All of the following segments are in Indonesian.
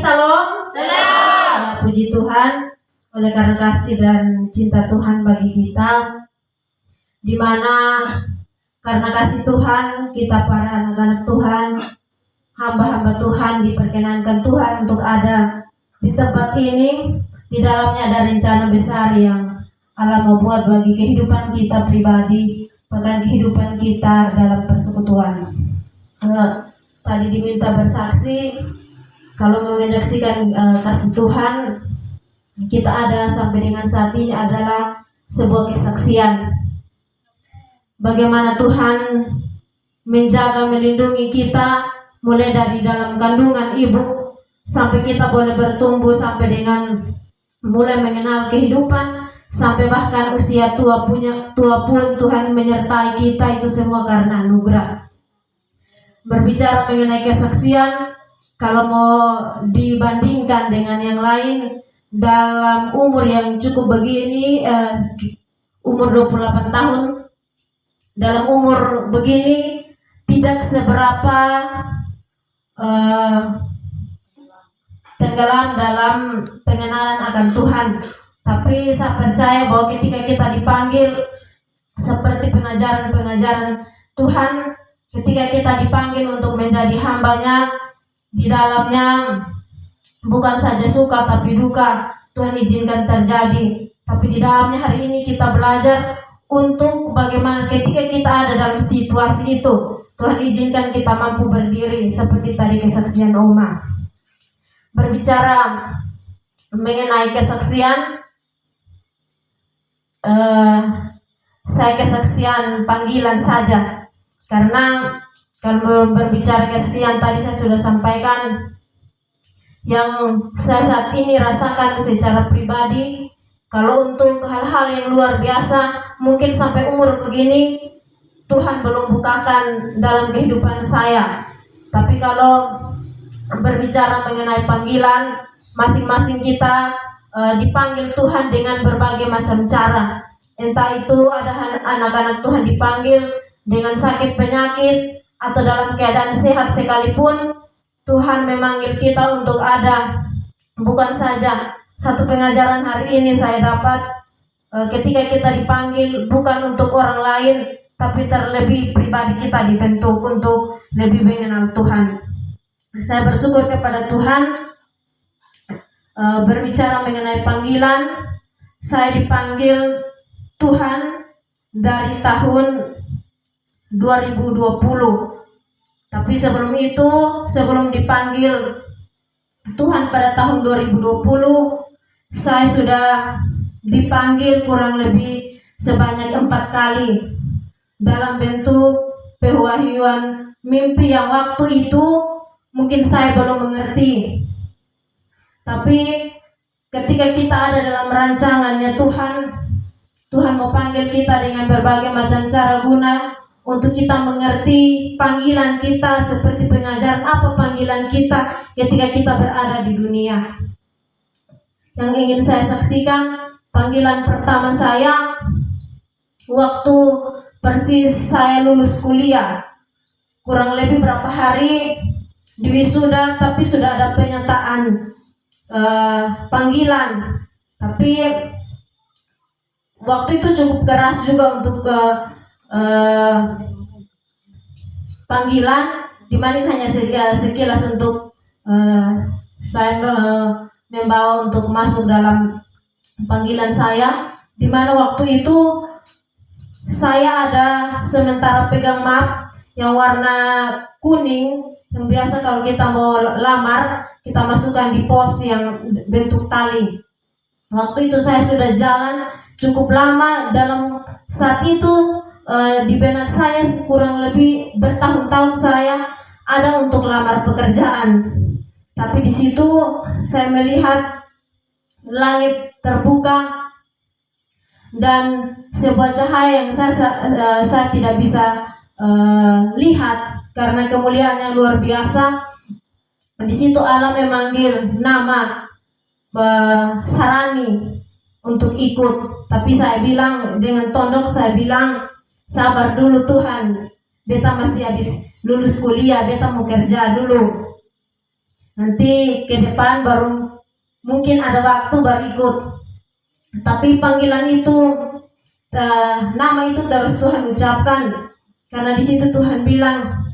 sekalian, salam. Ya, puji Tuhan, oleh karena kasih dan cinta Tuhan bagi kita, di mana karena kasih Tuhan kita para anak-anak Tuhan, hamba-hamba Tuhan diperkenankan Tuhan untuk ada di tempat ini. Di dalamnya ada rencana besar yang Allah mau buat bagi kehidupan kita pribadi, bahkan kehidupan kita dalam persekutuan. Tadi diminta bersaksi, kalau mau menyaksikan kasih Tuhan kita ada sampai dengan saat ini adalah sebuah kesaksian bagaimana Tuhan menjaga, melindungi kita mulai dari dalam kandungan ibu sampai kita boleh bertumbuh sampai dengan mulai mengenal kehidupan sampai bahkan usia tua pun Tuhan menyertai kita. Itu semua karena anugerah. Berbicara mengenai kesaksian, kalau mau dibandingkan dengan yang lain dalam umur yang cukup begini, umur 28 tahun, dalam umur begini tidak seberapa tenggelam dalam pengenalan akan Tuhan. Tapi saya percaya bahwa ketika kita dipanggil seperti pengajaran-pengajaran Tuhan, ketika kita dipanggil untuk menjadi hambanya, di dalamnya bukan saja suka tapi duka Tuhan izinkan terjadi. Tapi di dalamnya hari ini kita belajar untuk bagaimana ketika kita ada dalam situasi itu, Tuhan izinkan kita mampu berdiri seperti tadi kesaksian Oma. Berbicara mengenai kesaksian, saya kesaksian panggilan saja, karena kalau berbicara kesaksian tadi saya sudah sampaikan yang saya saat ini rasakan secara pribadi. Kalau untuk hal-hal yang luar biasa, mungkin sampai umur begini Tuhan belum bukakan dalam kehidupan saya. Tapi kalau berbicara mengenai panggilan, masing-masing kita dipanggil Tuhan dengan berbagai macam cara. Entah itu ada anak-anak Tuhan dipanggil dengan sakit penyakit atau dalam keadaan sehat sekalipun, Tuhan memanggil kita untuk ada. Bukan saja satu pengajaran hari ini saya dapat, ketika kita dipanggil bukan untuk orang lain, tapi terlebih pribadi kita dibentuk untuk lebih mengenal Tuhan. Saya bersyukur kepada Tuhan. Berbicara mengenai panggilan, saya dipanggil Tuhan dari tahun 2020. Tapi sebelum itu, sebelum dipanggil Tuhan pada tahun 2020, saya sudah dipanggil kurang lebih sebanyak 4 kali dalam bentuk pewahyuan mimpi yang waktu itu mungkin saya belum mengerti. Tapi ketika kita ada dalam rancangannya Tuhan mau panggil kita dengan berbagai macam cara guna untuk kita mengerti panggilan kita, seperti pengajaran apa panggilan kita ketika kita berada di dunia. Yang ingin saya saksikan, panggilan pertama saya waktu persis saya lulus kuliah, kurang lebih berapa hari di wisuda, tapi sudah ada penyataan panggilan. Tapi waktu itu cukup keras juga untuk panggilan, dimana hanya sekilas untuk saya membawa untuk masuk dalam panggilan saya, dimana waktu itu saya ada sementara pegang map yang warna kuning, yang biasa kalau kita mau lamar kita masukkan di pos yang bentuk tali. Waktu itu saya sudah jalan cukup lama. Dalam saat itu di benak saya kurang lebih bertahun-tahun saya ada untuk lamar pekerjaan. Tapi di situ saya melihat langit terbuka dan sebuah cahaya yang saya tidak bisa lihat karena kemuliaan yang luar biasa. Di situ Allah memanggil nama Sarani untuk ikut. Tapi saya bilang dengan tondok, saya bilang sabar dulu Tuhan, beta masih habis lulus kuliah, beta mau kerja dulu. nanti ke depan baru mungkin ada waktu baru ikut. Tapi panggilan itu, nama itu terus Tuhan ucapkan, karena di situ Tuhan bilang,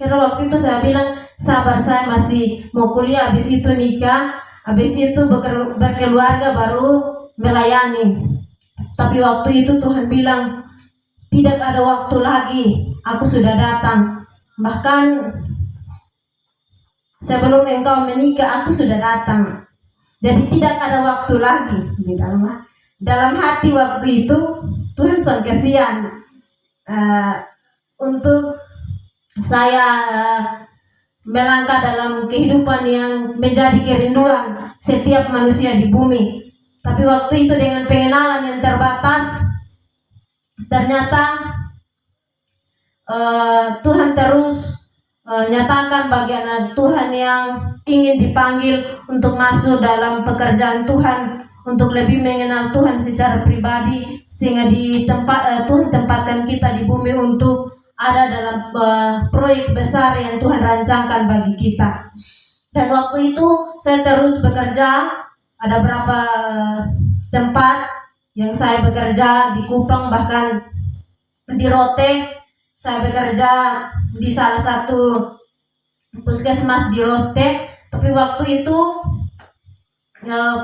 karena waktu itu saya bilang sabar, saya masih mau kuliah, habis itu nikah, habis itu berkeluarga baru melayani. Tapi waktu itu Tuhan bilang, tidak ada waktu lagi, aku sudah datang. Bahkan sebelum engkau menikah, aku sudah datang. Jadi tidak ada waktu lagi. Di dalam hati waktu itu Tuhan sangat kasihan untuk saya melangkah dalam kehidupan yang menjadi kerinduan setiap manusia di bumi. Tapi waktu itu dengan pengenalan yang terbatas, ternyata Tuhan terus nyatakan bagi anak Tuhan yang ingin dipanggil untuk masuk dalam pekerjaan Tuhan, untuk lebih mengenal Tuhan secara pribadi, sehingga Tuhan tempatkan kita di bumi untuk ada dalam proyek besar yang Tuhan rancangkan bagi kita. Dan waktu itu saya terus bekerja, ada berapa tempat yang saya bekerja, di Kupang, bahkan di Rote. Saya bekerja di salah satu puskesmas di Rote. Tapi waktu itu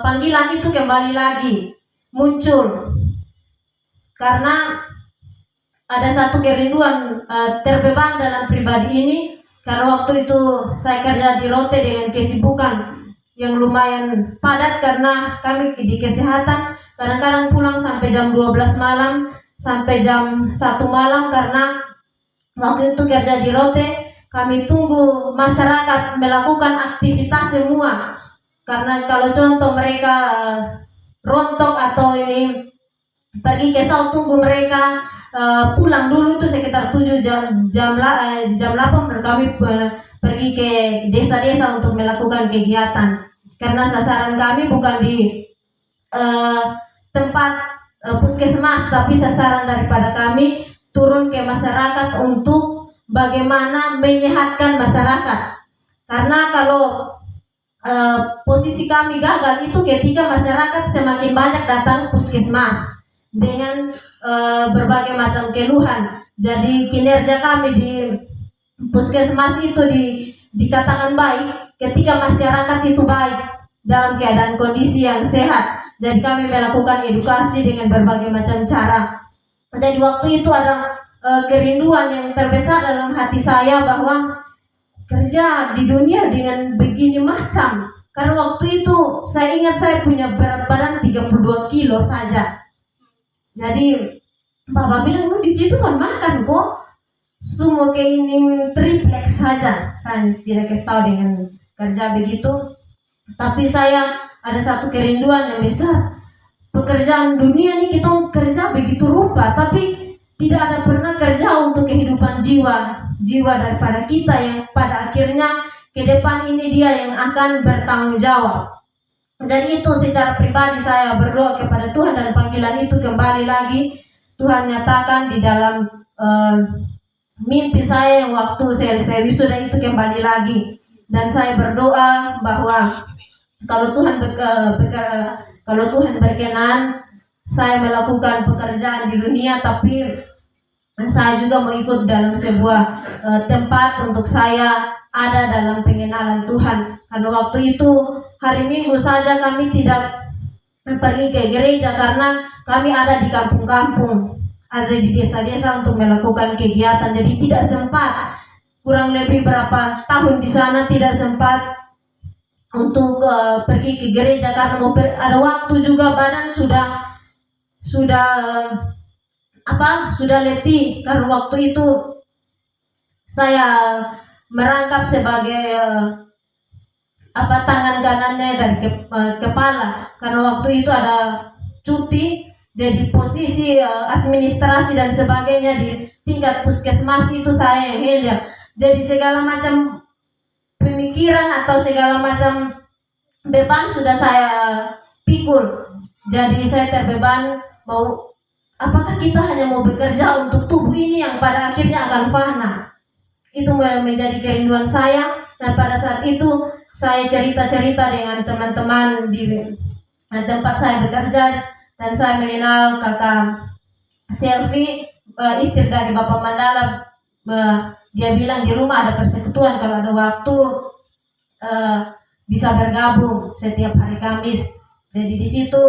panggilan itu kembali lagi muncul, karena ada satu kerinduan terbeban dalam pribadi ini. Karena waktu itu saya kerja di Rote dengan kesibukan yang lumayan padat, karena kami di kesehatan kadang-kadang pulang sampai jam 12 malam sampai jam 1 malam, karena waktu itu kerja di Rote, kami tunggu masyarakat melakukan aktivitas semua. Karena kalau contoh mereka rontok atau ini pergi ke sawah, tunggu mereka pulang dulu itu sekitar 7 jam 8 kami pergi ke desa-desa untuk melakukan kegiatan. Karena sasaran kami bukan di tempat puskesmas, tapi sasaran daripada kami turun ke masyarakat untuk bagaimana menyehatkan masyarakat. Karena kalau posisi kami gagal itu ketika masyarakat semakin banyak datang puskesmas dengan berbagai macam keluhan. Jadi kinerja kami di puskesmas itu dikatakan baik ketika masyarakat itu baik dalam keadaan kondisi yang sehat. Jadi kami melakukan edukasi dengan berbagai macam cara. Jadi waktu itu ada kerinduan yang terbesar dalam hati saya bahwa kerja di dunia dengan begini macam. Karena waktu itu saya ingat saya punya berat badan 32 kilo saja. Jadi Bapak bilang, lu di situ soal makan kok semua kayak ini triplek saja. Saya tidak kasih tahu dengan kerja begitu. Tapi saya ada satu kerinduan yang besar. Pekerjaan dunia ini kita kerja begitu rupa, tapi tidak ada pernah kerja untuk kehidupan jiwa daripada kita yang pada akhirnya ke depan ini dia yang akan bertanggung jawab. Jadi itu secara pribadi saya berdoa kepada Tuhan, dan panggilan itu kembali lagi Tuhan nyatakan di dalam mimpi saya yang waktu saya wisuda itu kembali lagi. Dan saya berdoa bahwa kalau Tuhan berkenan saya melakukan pekerjaan di dunia, tapi saya juga mau ikut dalam sebuah tempat untuk saya ada dalam pengenalan Tuhan. Karena waktu itu hari Minggu saja kami tidak pergi ke gereja, karena kami ada di kampung-kampung, ada di desa-desa untuk melakukan kegiatan. Jadi tidak sempat, kurang lebih berapa tahun di sana tidak sempat untuk pergi ke gereja, karena ada waktu juga badan sudah letih. Karena waktu itu saya merangkap sebagai tangan kanannya dari kepala, karena waktu itu ada cuti. Jadi posisi administrasi dan sebagainya di tingkat puskesmas itu saya yang handle. Jadi segala macam pemikiran atau segala macam beban sudah saya pikul. Jadi saya terbeban, apakah kita hanya mau bekerja untuk tubuh ini yang pada akhirnya akan fana. Itu menjadi kerinduan saya. Dan pada saat itu saya cerita-cerita dengan teman-teman di tempat saya bekerja, dan saya mengenal kakak Selvi, istri dari Bapak Mandala. Dia bilang di rumah ada persekutuan, kalau ada waktu bisa bergabung setiap hari Kamis. Jadi di situ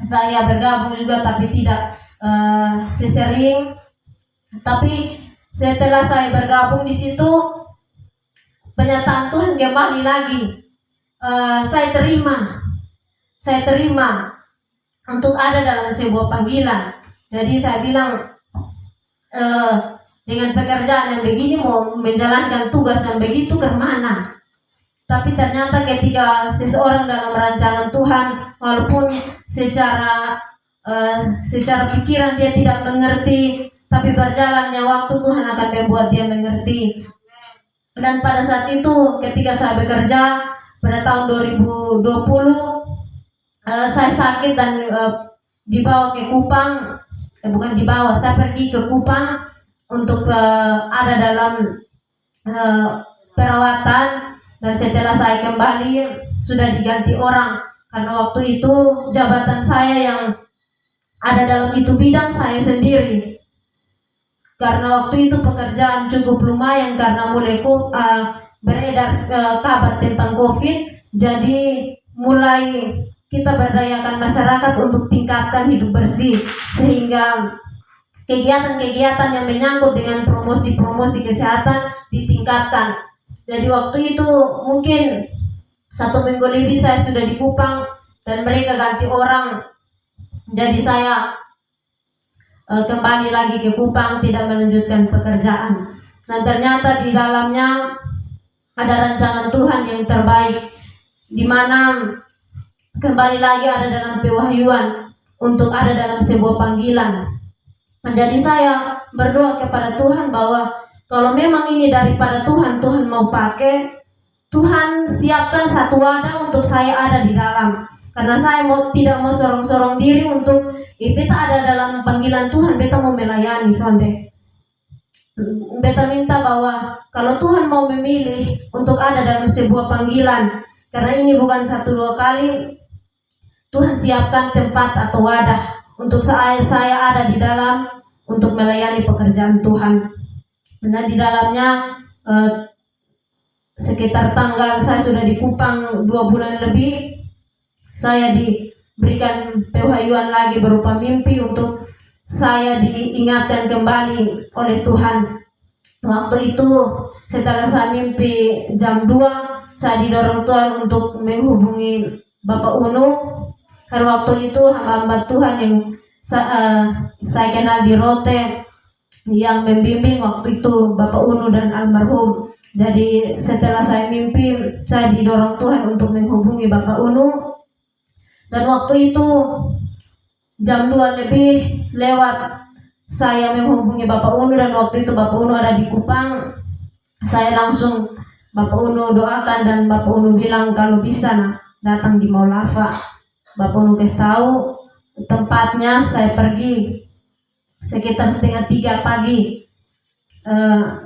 saya bergabung juga, tapi tidak sesering. Tapi setelah saya bergabung di situ, penyataan Tuhan kembali lagi. Saya terima untuk ada dalam sebuah panggilan. Jadi saya bilang, dengan pekerjaan yang begini mau menjalankan tugas yang begitu kemana? Tapi ternyata ketika seseorang dalam rancangan Tuhan, walaupun secara pikiran dia tidak mengerti, tapi berjalannya waktu Tuhan akan membuat dia mengerti. Dan pada saat itu ketika saya bekerja pada tahun 2020, saya sakit dan dibawa ke Kupang. Bukan dibawa, saya pergi ke Kupang untuk ada dalam perawatan. Dan setelah saya kembali sudah diganti orang, karena waktu itu jabatan saya yang ada dalam itu bidang saya sendiri. Karena waktu itu pekerjaan cukup lumayan karena mulai beredar kabar tentang COVID, jadi mulai kita berdayakan masyarakat untuk tingkatkan hidup bersih, sehingga kegiatan-kegiatan yang menyangkut dengan promosi-promosi kesehatan ditingkatkan. Jadi waktu itu mungkin 1 minggu lebih saya sudah di Kupang dan mereka ganti orang. Jadi saya kembali lagi ke Kupang, tidak melanjutkan pekerjaan. Dan ternyata di dalamnya ada rancangan Tuhan yang terbaik, di mana kembali lagi ada dalam pewahyuan untuk ada dalam sebuah panggilan. Jadi saya berdoa kepada Tuhan bahwa kalau memang ini daripada Tuhan, Tuhan mau pakai, Tuhan siapkan satu wadah untuk saya ada di dalam. Karena saya tidak mau sorong-sorong diri untuk beta ada dalam panggilan Tuhan, beta mau melayani sonde. Beta minta bahwa kalau Tuhan mau memilih untuk ada dalam sebuah panggilan, karena ini bukan 1-2 kali, Tuhan siapkan tempat atau wadah untuk saya ada di dalam untuk melayani pekerjaan Tuhan. Dan di dalamnya sekitar tanggal saya sudah di Kupang 2 bulan lebih, saya diberikan pewahyuan lagi berupa mimpi untuk saya diingatkan kembali oleh Tuhan. Waktu itu setelah saya mimpi jam 2, saya didorong Tuhan untuk menghubungi Bapak Unu. Karena waktu itu hamba Tuhan yang saya kenal di Rote, yang membimbing waktu itu Bapak Unu dan almarhum. Jadi setelah saya mimpi, saya didorong Tuhan untuk menghubungi Bapak Unu. Dan waktu itu jam 2 lebih lewat saya menghubungi Bapak Unu, dan waktu itu Bapak Unu ada di Kupang. Saya langsung Bapak Unu doakan, dan Bapak Unu bilang kalau bisa datang di Maulava. Bapak Unu kasih tahu tempatnya. Saya pergi sekitar 2:30 pagi.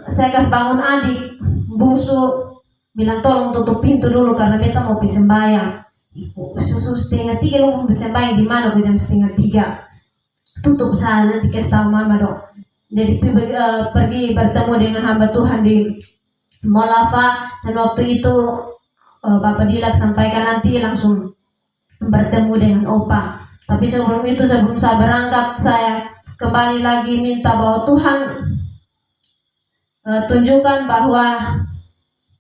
Saya kasih bangun adik bungsu, bilang tolong tutup pintu dulu karena beta mau sembahyang. Susu 2:30 lu mau sembahyang di mana? Jam 2:30. Tutup sana, nanti kasih tahu mama dong. Jadi pergi bertemu dengan hamba Tuhan di Maulava, dan waktu itu Bapak Dilak sampaikan nanti langsung bertemu dengan Opa. Tapi sebelum itu, sebelum saya berangkat, saya kembali lagi minta bahwa Tuhan tunjukkan bahwa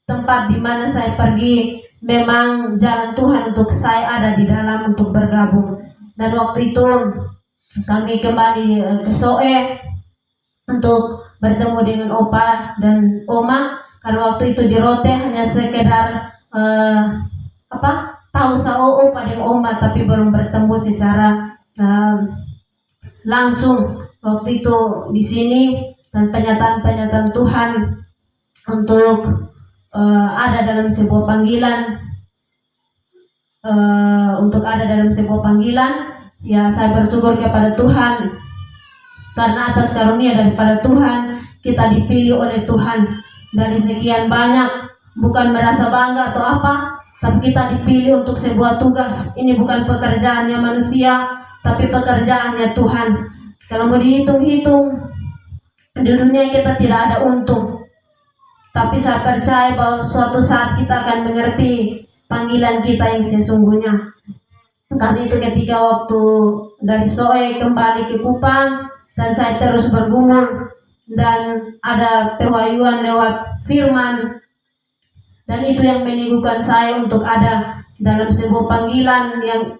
tempat di mana saya pergi memang jalan Tuhan untuk saya ada di dalam untuk bergabung. Dan waktu itu kami kembali ke Soe untuk bertemu dengan Opa dan Oma. Karena waktu itu di Rote hanya sekedar tahu sao Opa dan Oma, tapi belum bertemu secara langsung. Waktu itu di sini, dan penyataan Tuhan untuk ada dalam sebuah panggilan, ya saya bersyukur kepada Tuhan karena atas karunia daripada Tuhan kita dipilih oleh Tuhan dari sekian banyak bukan merasa bangga atau apa, tapi kita dipilih untuk sebuah tugas. Ini bukan pekerjaannya manusia, tapi pekerjaannya Tuhan. Kalau mau dihitung-hitung, di dunia kita tidak ada untung, tapi saya percaya bahwa suatu saat kita akan mengerti panggilan kita yang sesungguhnya. Karena itu ketika waktu dari Soe kembali ke Kupang dan saya terus bergumul dan ada pewahyuan lewat firman, dan itu yang meneguhkan saya untuk ada dalam sebuah panggilan yang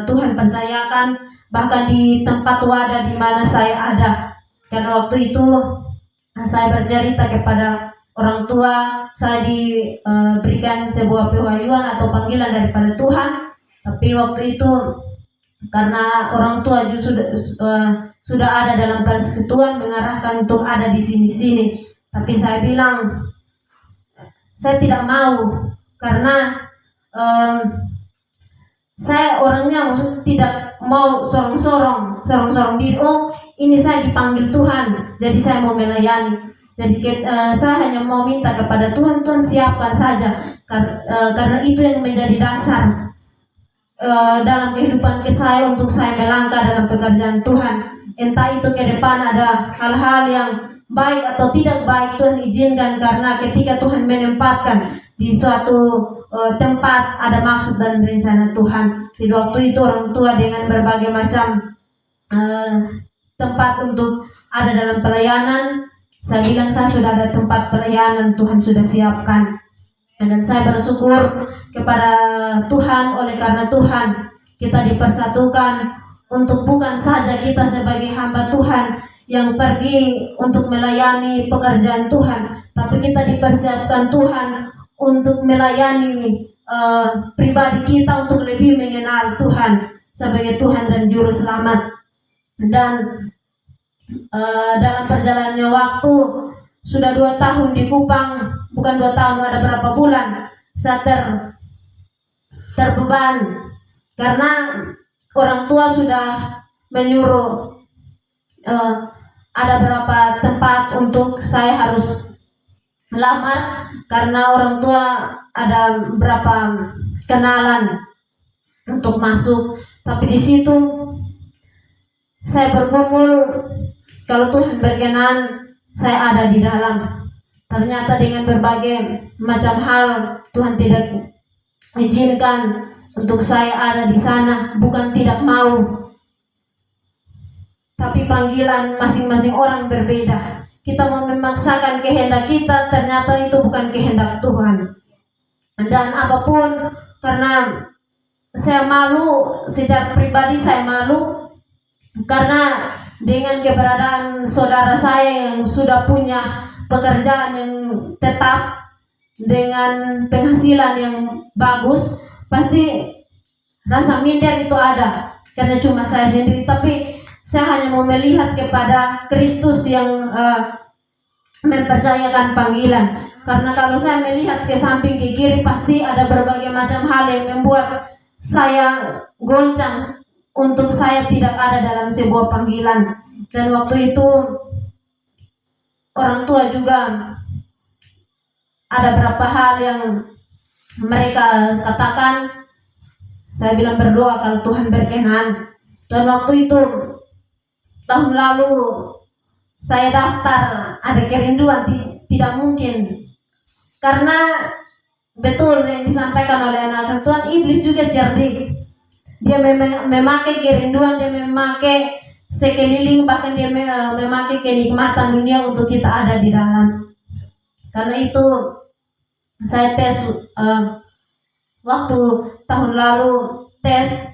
Tuhan percayakan, bahkan di tempat wadah di mana saya ada. Karena waktu itu saya bercerita kepada orang tua, saya diberikan sebuah pewahyuan atau panggilan daripada Tuhan. Tapi waktu itu karena orang tua sudah ada dalam persekutuan mengarahkan untuk ada di sini. Tapi saya bilang saya tidak mau, karena saya orangnya tidak mau sorong-sorong diri. Oh, ini saya dipanggil Tuhan, jadi saya mau melayani. Jadi saya hanya mau minta kepada Tuhan, Tuhan siapkan saja, karena itu yang menjadi dasar dalam kehidupan saya untuk saya melangkah dalam pekerjaan Tuhan. Entah itu ke depan ada hal-hal yang baik atau tidak baik, Tuhan izinkan, karena ketika Tuhan menempatkan di suatu tempat ada maksud dan rencana Tuhan. Di waktu itu orang tua dengan berbagai macam tempat untuk ada dalam pelayanan, saya bilang saya sudah ada tempat pelayanan, Tuhan sudah siapkan. Dan saya bersyukur kepada Tuhan, oleh karena Tuhan kita dipersatukan untuk bukan saja kita sebagai hamba Tuhan yang pergi untuk melayani pekerjaan Tuhan, tapi kita dipersiapkan Tuhan untuk melayani pribadi kita untuk lebih mengenal Tuhan sebagai Tuhan dan Juru Selamat. Dan dalam perjalanannya waktu sudah 2 tahun di Kupang, bukan 2 tahun, ada berapa bulan saya terbeban karena orang tua sudah menyuruh ada berapa tempat untuk saya harus melamar, karena orang tua ada berapa kenalan untuk masuk. Tapi di situ saya bergumul, kalau Tuhan berkenan saya ada di dalam. Ternyata dengan berbagai macam hal Tuhan tidak izinkan untuk saya ada di sana. Bukan tidak mau, tapi panggilan masing-masing orang berbeda. Kita mau memaksakan kehendak kita, ternyata itu bukan kehendak Tuhan. Dan apapun, karena saya malu, secara pribadi saya malu, karena dengan keberadaan saudara saya yang sudah punya pekerjaan yang tetap dengan penghasilan yang bagus, pasti rasa minder itu ada, karena cuma saya sendiri. Tapi saya hanya mau melihat kepada Kristus yang mempercayakan panggilan. Karena kalau saya melihat ke samping ke kiri, pasti ada berbagai macam hal yang membuat saya goncang untuk saya tidak ada dalam sebuah panggilan. Dan waktu itu orang tua juga ada beberapa hal yang mereka katakan. Saya bilang berdoa kalau Tuhan berkenan. Dan waktu itu tahun lalu saya daftar, ada kerinduan, tidak mungkin, karena betul yang disampaikan oleh anak Tuhan, iblis juga cerdik. Dia memakai kerinduan, dia memakai sekeliling, bahkan dia memakai kenikmatan dunia untuk kita ada di dalam. Karena itu saya tes waktu tahun lalu, tes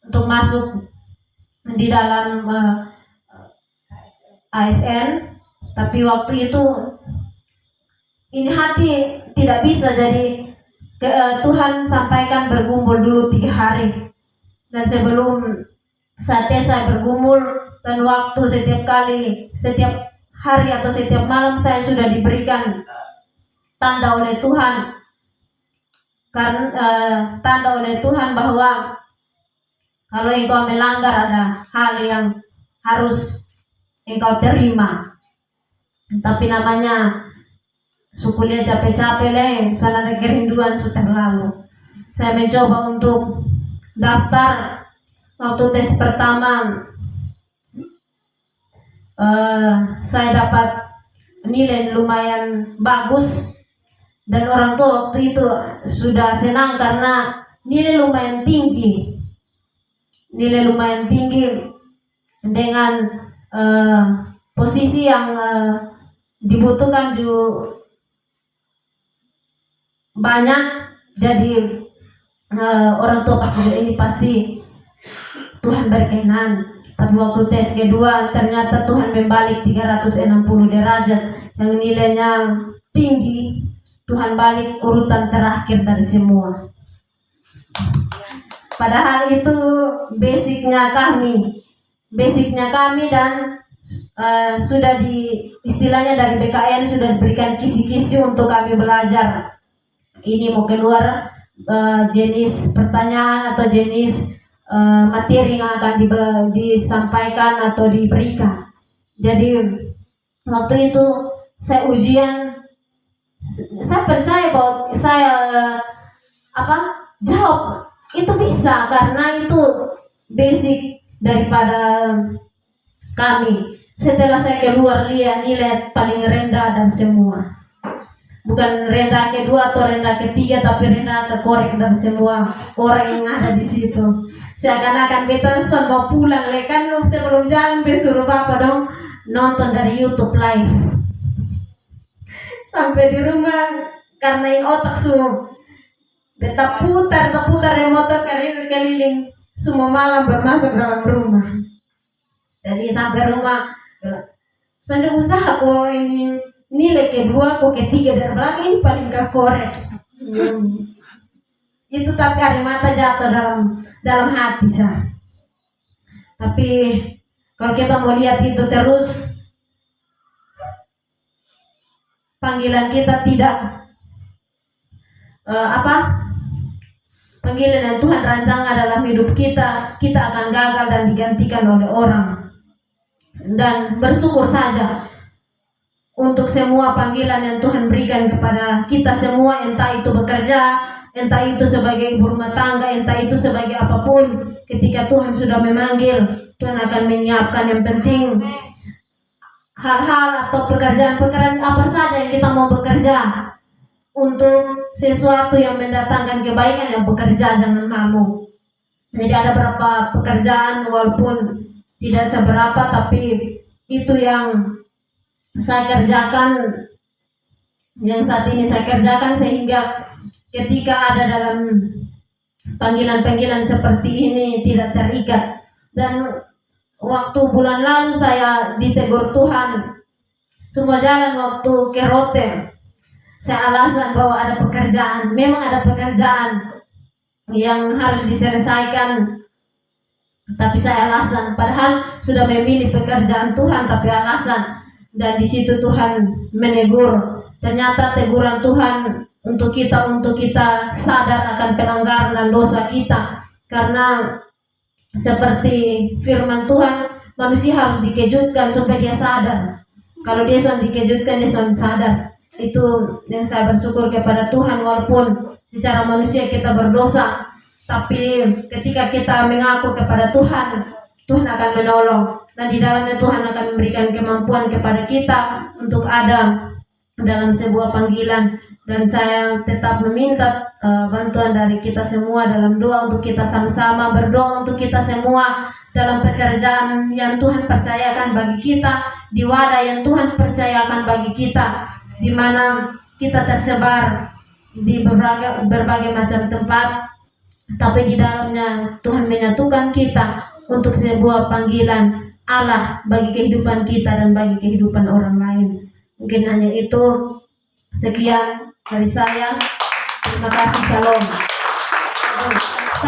untuk masuk di dalam ASN, tapi waktu itu ini hati tidak bisa, jadi Tuhan sampaikan bergumul dulu 3 hari. Dan sebelum saya tes, saya bergumul, dan waktu setiap hari atau setiap malam saya sudah diberikan tanda oleh Tuhan, tanda oleh Tuhan bahwa kalau engkau melanggar ada hal yang harus engkau terima. Tapi namanya Sukunya capek-capek leh, sana ada kerinduan sudah lalu. Saya mencoba untuk daftar. Waktu tes pertama saya dapat nilai lumayan bagus, dan orang tua waktu itu sudah senang karena nilai lumayan tinggi dengan posisi yang dibutuhkan juga banyak. Jadi orang tua pas ini pasti Tuhan berkenan. Tapi waktu tes kedua ternyata Tuhan membalik 360 derajat, yang nilainya tinggi. Tuhan balik urutan terakhir dari semua. Padahal itu basicnya kami dan sudah istilahnya dari BKN sudah diberikan kisi-kisi untuk kami belajar. Ini mau keluar jenis pertanyaan atau jenis materi yang akan disampaikan atau diberikan. Jadi waktu itu saya ujian, saya percaya bahwa saya jawab itu bisa, karena itu basic daripada kami. Setelah saya keluar lihat nilai paling rendah dan semua, bukan rendah kedua atau rendah ketiga, tapi rendah kekorek dari semua orang yang ada di situ. Seakan-akan beta mau pulang, kan sebelum jalan suruh bapak dong nonton dari YouTube live. Sampai di rumah karena ini otak semua, beta putar motor keliling semua malam bermasuk dalam rumah. Jadi sampai rumah sudah usaha kok ini nilai kedua kok ketiga dari belakang ini paling kekorek. Itu tapi air mata jatuh dalam hati saya. Tapi kalau kita mau lihat itu terus, panggilan kita tidak panggilan yang Tuhan rancangkan dalam hidup kita akan gagal dan digantikan oleh orang. Dan bersyukur saja untuk semua panggilan yang Tuhan berikan kepada kita semua, entah itu bekerja, entah itu sebagai ibu rumah tangga, entah itu sebagai apapun. Ketika Tuhan sudah memanggil, Tuhan akan menyiapkan. Yang penting hal-hal atau pekerjaan apa saja yang kita mau bekerja untuk sesuatu yang mendatangkan kebaikan, yang bekerja jangan malu. Jadi ada beberapa pekerjaan walaupun tidak seberapa, tapi itu yang saya kerjakan, yang saat ini saya kerjakan, sehingga ketika ada dalam panggilan-panggilan seperti ini tidak terikat. Dan waktu bulan lalu saya ditegur Tuhan, semua jalan waktu ke Rote, saya alasan bahwa ada pekerjaan. Memang ada pekerjaan yang harus diselesaikan, tapi saya alasan, padahal sudah memilih pekerjaan Tuhan, tapi alasan. Dan di situ Tuhan menegur. Ternyata teguran Tuhan untuk kita sadar akan pelanggaran dan dosa kita. Karena seperti firman Tuhan, manusia harus dikejutkan supaya dia sadar. Kalau dia sudah dikejutkan, dia sudah sadar. Itu yang saya bersyukur kepada Tuhan, walaupun secara manusia kita berdosa, tapi ketika kita mengaku kepada Tuhan, Tuhan akan menolong. Dan di dalamnya Tuhan akan memberikan kemampuan kepada kita untuk ada dalam sebuah panggilan. Dan saya tetap meminta bantuan dari kita semua dalam doa, untuk kita sama-sama berdoa untuk kita semua dalam pekerjaan yang Tuhan percayakan bagi kita, di wadah yang Tuhan percayakan bagi kita, di mana kita tersebar di berbagai macam tempat, tapi di dalamnya Tuhan menyatukan kita untuk sebuah panggilan Allah bagi kehidupan kita dan bagi kehidupan orang lain. Mungkin hanya itu. Sekian dari saya. Terima kasih. Shalom.